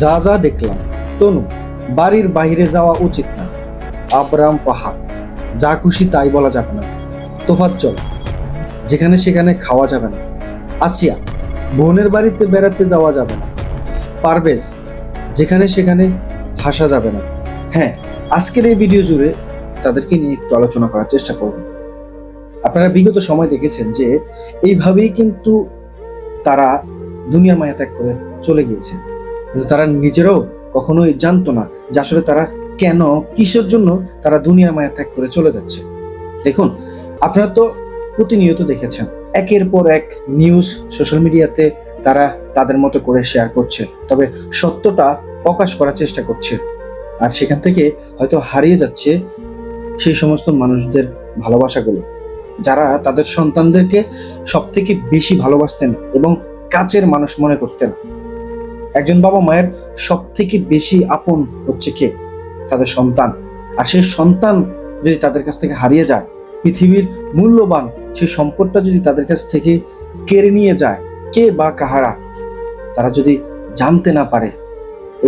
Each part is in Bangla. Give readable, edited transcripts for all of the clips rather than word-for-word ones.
যা যা দেখলাম। তনু, বাড়ির বাইরে যাওয়া উচিত না। আবরাম পাহাড়, যা খুশি তাই বলা যাবে না। তোফাজ্জল, যেখানে সেখানে খাওয়া যাবে না। আসিয়া, বোনের বাড়িতে বেড়াতে যাওয়া যাবে না। পারভেজ, যেখানে সেখানে হাসা যাবে না। হ্যাঁ, আজকের এই ভিডিও জুড়ে তাদেরকে নিয়ে একটু আলোচনা করার চেষ্টা করব। আপনারা বিগত সময় দেখেছেন যে এইভাবেই কিন্তু তারা দুনিয়ার মায়া ত্যাগ করে চলে গিয়েছে, কিন্তু তারা নিজেরাও কখনোই জানতো না যে আসলে তারা কেন, কিসের জন্য তারা দুনিয়ার মায়া ত্যাগ করে চলে যাচ্ছে। দেখুন, আপনারা তো প্রতিনিয়ত দেখেছেন একের পর এক নিউজ সোশ্যাল মিডিয়াতে তারা তাদের মতো করে শেয়ার করছে, তবে সত্যটা প্রকাশ করার চেষ্টা করছে। আর সেখান থেকে হয়তো হারিয়ে যাচ্ছে সেই সমস্ত মানুষদের ভালোবাসাগুলো, যারা তাদের সন্তানদেরকে সব থেকে বেশি ভালোবাসতেন এবং কাছের মানুষ মনে করতেন। একজন বাবা মায়ের সব থেকে বেশি আপন হচ্ছে কে? তাদের সন্তান। আর সেই সন্তান যদি তাদের কাছ থেকে হারিয়ে যায়, পৃথিবীর মূল্যবান সেই সম্পদটা যদি তাদের কাছ থেকে কেড়ে নিয়ে যায়, কে বা কাহারা, তারা যদি জানতে না পারে,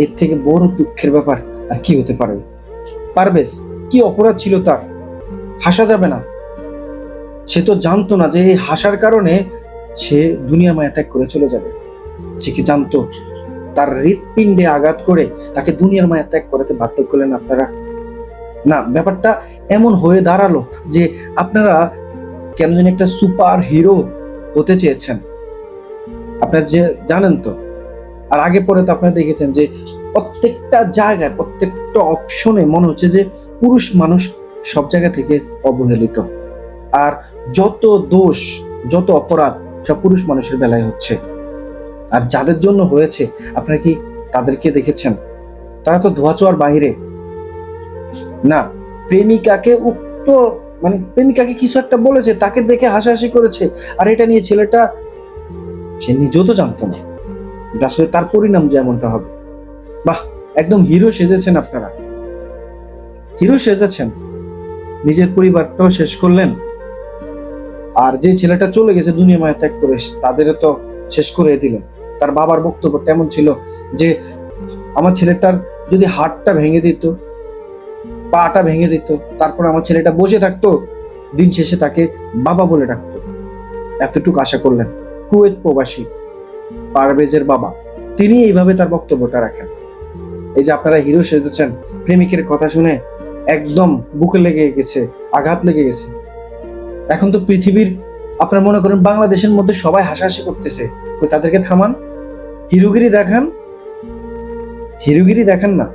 এর থেকে বড় দুঃখের ব্যাপার আর কি হতে পারে? পারভেজ, কি অপরাধ ছিল তার? হাসা যাবে না। সে তো জানতো না যে এই হাসার কারণে সে দুনিয়ার মায়া ত্যাগ করে চলে যাবে। সে কি জানতো তার হৃৎপিণ্ডে আঘাত করে তাকে দুনিয়ার মায়া ত্যাগ করাতে বাধ্য করলেন আপনারা? না, ব্যাপারটা এমন হয়ে দাঁড়ালো যে আপনারা কেন যেন একটা সুপার হিরো হতে চেয়েছেন। আপনারা যে জানেন তো, আর আগে পরে তো আপনারা দেখেছেন যে প্রত্যেকটা জায়গায়, প্রত্যেকটা অপশনে মনে হচ্ছে যে পুরুষ মানুষ সব জায়গা থেকে অবহেলিত। আর যত দোষ, যত অপরাধ সব পুরুষ মানুষের বেলায় হচ্ছে। আর যাদের জন্য হয়েছে, আপনারা কি তাদেরকে দেখেছেন? তারা তো ধোঁয়াচোয়ার বাইরে। না, প্রেমিকাকে প্রেমিকাকে কিছু একটা বলেছে, তাকে দেখে হাসাহাসি করেছে, আর এটা নিয়ে ছেলেটা, সে নিজেও তো জানতো না আসলে তার পরিণাম যে এমনটা হবে। বাহ, একদম হিরো সেজেছেন আপনারা, হিরো সেজেছেন। নিজের পরিবারটাও শেষ করলেন, আর যে ছেলেটা চলে গেছে দুনিয়া মায়া ত্যাগ করে, তাদেরও তো শেষ করে দিলেন। তার বাবার বক্তব্য তেমন ছিল যে আমার ছেলেটার যদি হাড়টা ভেঙে দিত, পাটা ভেঙে দিত, তারপর আমার ছেলেটা বসে থাকতো, দিন শেষে তাকে বাবা বলে ডাকতো। এতটুকু আশা করলেন কুয়েত প্রবাসী পারভেজের বাবা, তিনি এইভাবে তার বক্তব্যটা রাখেন। এই যে আপনারা হিরো সেজেছেন, প্রেমিকের কথা শুনে একদম বুকে লেগে গেছে, আঘাত লেগে গেছে। এখন তো পৃথিবীর, আপনারা মনে করেন বাংলাদেশের মধ্যে সবাই হাসাহাসি করতেছে, তাদেরকে থামান, হিরোগিরি দেখান, হিরোগিরি দেখান না।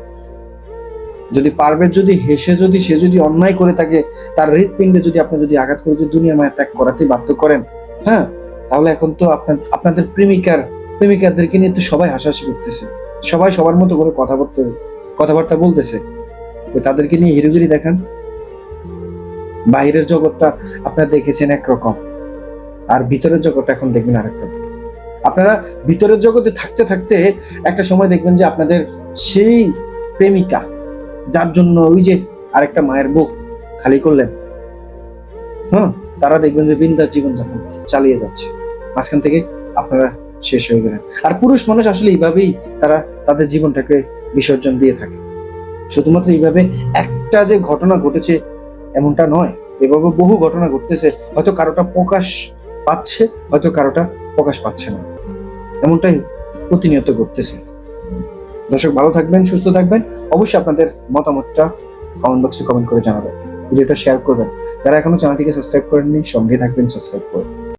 যদি পারভেজ যদি হেসে সে যদি অন্যায় করে থাকে, তার হৃৎপিণ্ডে যদি আপনি যদি আঘাত করে যদি দুনিয়া মায়া ত্যাগ করাতে বাধ্য করেন, হ্যাঁ, তাহলে এখন তো আপনাদের প্রেমিকাদেরকে নিয়ে তো সবাই হাসাহাসি করতেছে, সবাই সবার মতো করে কথাবার্তা বলতেছে, তাদেরকে নিয়ে হিরোগিরি দেখান। বাহিরের জগৎটা আপনারা দেখেছেন একরকম, আর ভিতরের জগৎটা এখন দেখবেন আরেক রকম। আপনারা ভিতরের জগতে থাকতে থাকতে একটা সময় দেখবেন যে আপনাদের সেই প্রেমিকা, যার জন্য ওই যে আরেকটা মায়ের বুক খালি করলেন, তারা দেখবেন যে বিন্দাস জীবনযাপন চালিয়ে যাচ্ছে, মাঝখান থেকে আপনারা শেষ হয়ে গেলেন। আর পুরুষ মানুষ আসলে এইভাবেই তারা তাদের জীবনটাকে বিসর্জন দিয়ে থাকে। শুধুমাত্র এইভাবে একটা যে ঘটনা ঘটেছে এমনটা নয়, এভাবে বহু ঘটনা ঘটতেছে, হয়তো কারোটা প্রকাশ পাচ্ছে, হয়তো কারোটা প্রকাশ পাচ্ছে না, এমনটাই প্রতিনিয়ত ঘটতেছে। দর্শক, ভালো থাকবেন, সুস্থ থাকবেন। অবশ্যই আপনাদের মতামতটা কমেন্ট বক্সে কমেন্ট করে জানাবেন, ভিডিওটা শেয়ার করবেন। যারা এখনো চ্যানেলটিকে সাবস্ক্রাইব করেননি, সঙ্গে থাকবেন, সাবস্ক্রাইব করুন।